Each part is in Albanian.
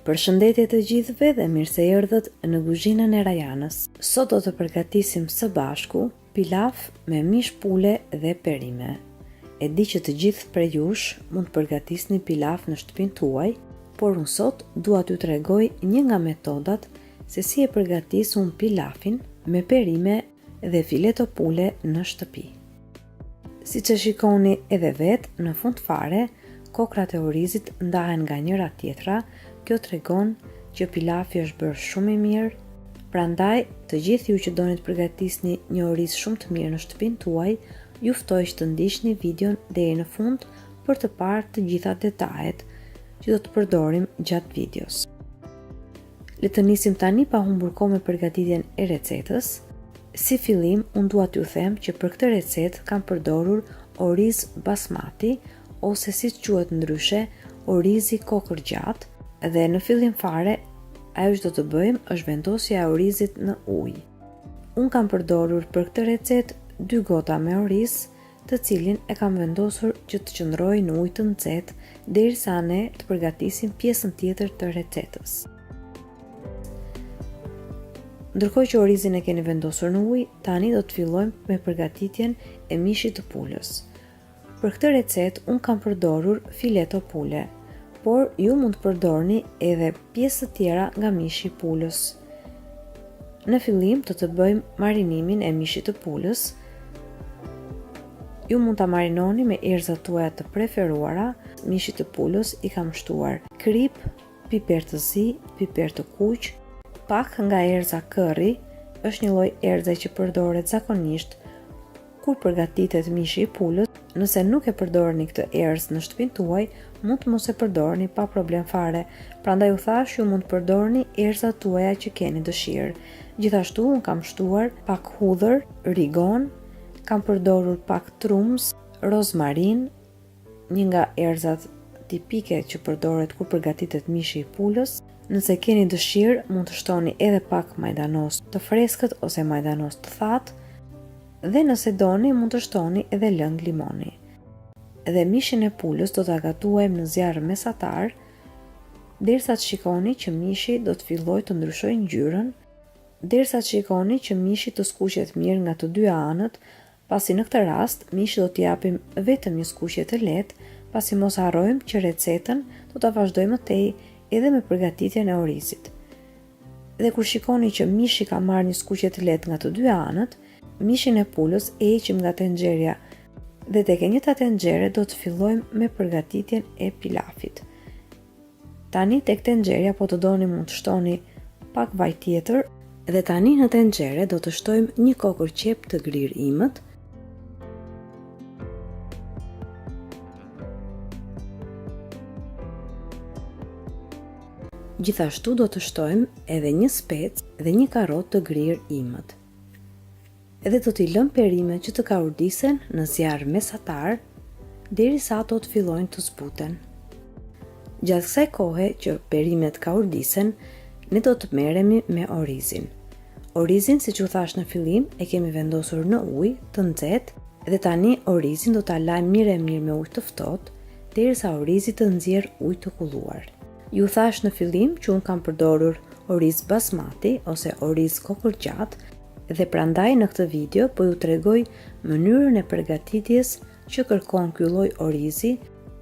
Përshëndetje të gjithëve dhe mirë se erdhët në kuzhinën e Rajanës. Sot do të përgatisim së bashku pilaf me mish pule dhe perime. E di që të gjithë prej jush mund të përgatisni pilaf në shtëpinë tuaj, por unë sot dua t'ju tregoj një nga metodat se si e përgatis unë pilafin me perime dhe fileto pule në shtëpi. Siç e shikoni edhe vetë, në fund fare, kokrat e orizit ndahen nga njëra tjetra. Kjo tregon që pilafi është bërë shumë i mirë, prandaj të gjithë ju që doni të përgatisni një oriz shumë të mirë në shtëpinë tuaj, ju ftoj që të ndiqni videon deri në fund për të parë të gjitha detajet që do të përdorim gjatë videos. Le të nisim tani pa humbur kohë me përgatitjen e recetës. Si fillim, unë dua t'ju them që për këtë recetë kam përdorur oriz basmati ose siç quhet ndryshe, orizi kokër gjatë. Dhe në fillim fare, ajo që do të bëjmë është vendosja e orizit në ujë. Unë kam përdorur për këtë recetë 2 gota me oriz, të cilin e kam vendosur që të qëndrojë në ujë të nxehtë derisa ne të përgatisim pjesën tjetër të recetës. Ndërkohë që orizin e keni vendosur në ujë, tani do të fillojmë me përgatitjen e mishit të pulës. Për këtë recetë unë kam përdorur fileto pule, por ju mund të përdorni edhe pjesë të tjera nga mishi i pulës. Në fillim do të bëjmë marinimin e mishit të pulës. Ju mund ta marinoni me erëzat tuaja të preferuara. Mishit të pulës i kam shtuar krip, piper të zi, piper të kuq, pak nga erëza curry, është një lloj erëze që përdoret zakonisht kur përgatitet mishi i pulës. Nëse nuk e përdorni këtë erëz në shtëpinë tuaj, mund të mos e përdorni pa problem fare. Prandaj u thash, ju mund të përdorni erëzat tuaja që keni dëshirë. Gjithashtu unë kam shtuar pak hudhër, rigon, kam përdorur pak trumz, rozmarin, një nga erëzat tipike që përdoret kur përgatitet mishi i pulës. Nëse keni dëshirë, mund të shtoni edhe pak majdanos të freskët ose majdanos të thatë. Dhe nëse doni, mund të shtoni edhe lëng limoni. Dhe mishin e pulës do ta gatuajmë në zjarr mesatar, derisa të shikoni që mishi do të fillojë të ndryshojë ngjyrën, derisa të shikoni që mishi të skuqet mirë nga të dy anët, pasi në këtë rast mishi do t'i japim vetëm një skuqje të lehtë, pasi mos harrojmë që recetën do ta vazhdojmë më tej edhe me përgatitjen e orizit. Dhe kur shikoni që mishi ka marrë një skuqje të lehtë nga të dy anët, mishin e pulës e heqim nga tenxheria dhe tek e njëjta tenxhere do të fillojmë me përgatitjen e pilafit. Tani tek tenxheria, po të doni mund të shtoni pak vaj tjetër dhe tani në tenxhere do të shtojmë një kokër qep të grir imët. Gjithashtu do të shtojmë edhe një spec dhe një karrot të grir imët. Edhe do t'i lëm perimet që të kaurdisen në zjarr mesatar derisa ato të fillojnë të zbuten. Gjatë kësaj kohe që perimet kaurdisen, ne do të merremi me orizin. Orizin, siç u thash në fillim, e kemi vendosur në ujë të nxehtë dhe tani orizin do ta lajm mirë me ujë të ftohtë derisa orizi të nxjerr ujë të kulluar. Ju thash në fillim që un kam përdorur oriz basmati ose oriz kokër gjatë. Dhe prandaj në këtë video po ju tregoj mënyrën e përgatitjes që kërkon ky lloj orizi,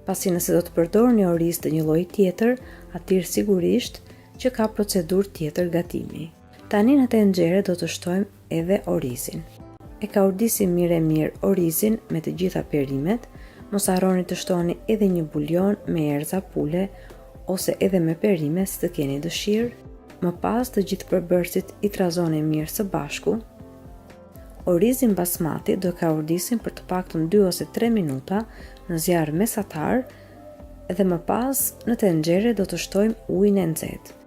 pasi nëse do të përdorni oriz të një lloji tjetër, atëherë sigurisht që ka procedurë tjetër gatimi. Tani në tenxhere do të shtojmë edhe orizin. E kaurdisim mirë orizin me të gjitha perimet, mos harroni të shtoni edhe një buljon me erëza pule ose edhe me perime si të keni dëshirë. Më pas të gjithë përbërësit i trazoni mirë së bashku. Orizin basmati do kaurdisim për të paktën 2 ose 3 minuta në zjarr mesatar dhe më pas në tenxhere do të shtojmë ujin e nxehtë.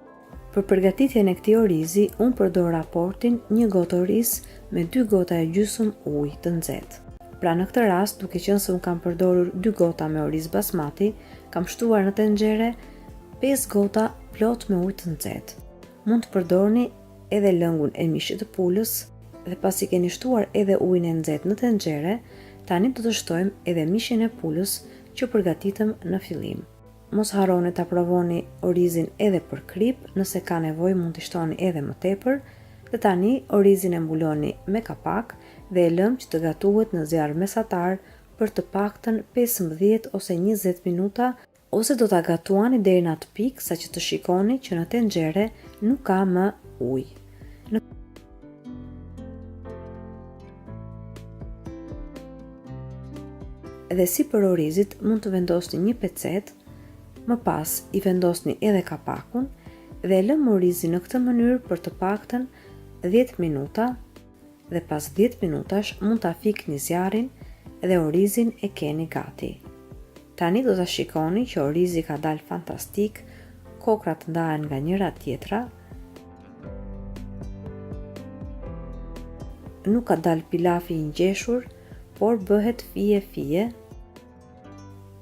Për përgatitjen e këtij orizi, unë përdor raportin 1 gotë oriz me 2 gota e gjysmë ujë të nxehtë. Pra në këtë rast, duke qenë se unë kam përdorur 2 gota me oriz basmati, kam shtuar në tenxhere 5 gota plot me ujë të nxehtë. Mund të përdorni edhe lëngun e mishit të pulës dhe pasi keni shtuar edhe ujin e nxehtë në tenxhere, tani do të shtojmë edhe mishin e pulës që përgatitëm në fillim. mos harroni ta provoni orizin edhe për krip, nëse ka nevojë mund t'i shtoni edhe më tepër. Dhe tani orizin e mbuloni me kapak dhe e lëm që të gatuhet në zjarr mesatar për të paktën 15 ose 20 minuta, ose do ta gatuani deri në atë pikë sa që të shikoni që në tenxhere nuk ka më ujë. Dhe si për orizit mund të vendosni një pecet, më pas i vendosni edhe kapakun dhe e lëm orizin në këtë mënyrë për të paktën 10 minuta dhe pas 10 minutash mund ta fikni zjarrin dhe orizin e keni gati. Tani do ta shikoni që orizi ka dalë fantastik, kokrat ndahen nga njëra tjetra, nuk ka dalë pilafi i ngjeshur, por bëhet fije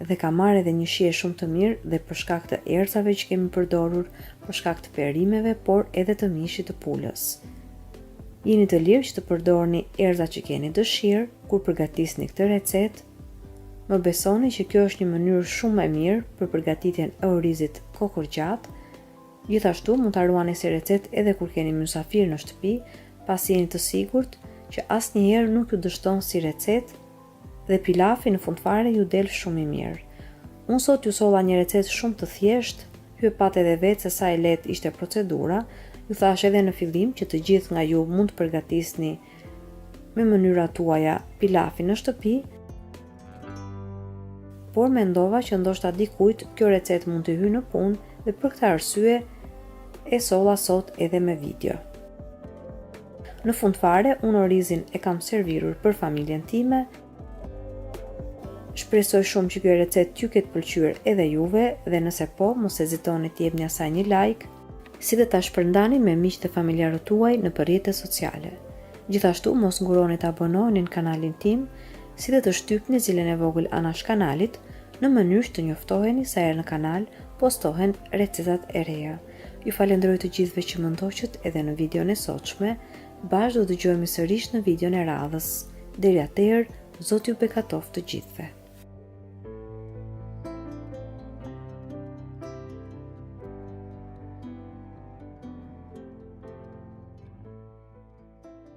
dhe ka marrë edhe një shije shumë të mirë dhe për shkak të erëzave që kemi përdorur, për shkak të perimeve, por edhe të mishit të pulës. Jeni të lirë që të përdorni erëzat që keni dëshirë kur përgatisni këtë recetë. Më besoni që kjo është një mënyrë shumë e mirë për përgatitjen e orizit kokorgjat. Gjithashtu mund ta ruani si recetë edhe kur keni mysafir në shtëpi, pasi jeni të sigurt që asnjëherë nuk ju dështon si recetë dhe pilafi në fund fare ju del shumë i mirë. Unë sot ju solla një recetë shumë të thjeshtë, ju e pat edhe vetë se sa e lehtë ishte procedura. Ju thash edhe në fillim që të gjithë nga ju mund të përgatisni me mënyrat tuaja pilafi në shtëpi, por mendova që ndoshta dikujt kjo recetë mund të hyjë në punë dhe për këtë arsye e solla sot edhe me video. Në fund fare, unë orizin e kam servirur për familjen time. Shpresoj shumë që kjo recetë t'ju ketë pëlqyer edhe juve dhe nëse po, mos hezitoni të jepni asaj një like, si dhe ta shpërndani me miqtë e familjarët tuaj në rrjetet sociale. Gjithashtu mos nguroni të abonoheni në kanalin tim, si dhe të shtypni zilën e vogël anash kanalit në mënyrë që të njoftoheni sa herë në kanal postohen recetat e reja. Ju falenderoj të gjithëve që më ndoqët edhe në videon e sotshme. Bashkë do dëgjohemi sërish në videon e radhës. Deri atëherë, Zoti ju bekatoft të gjithëve.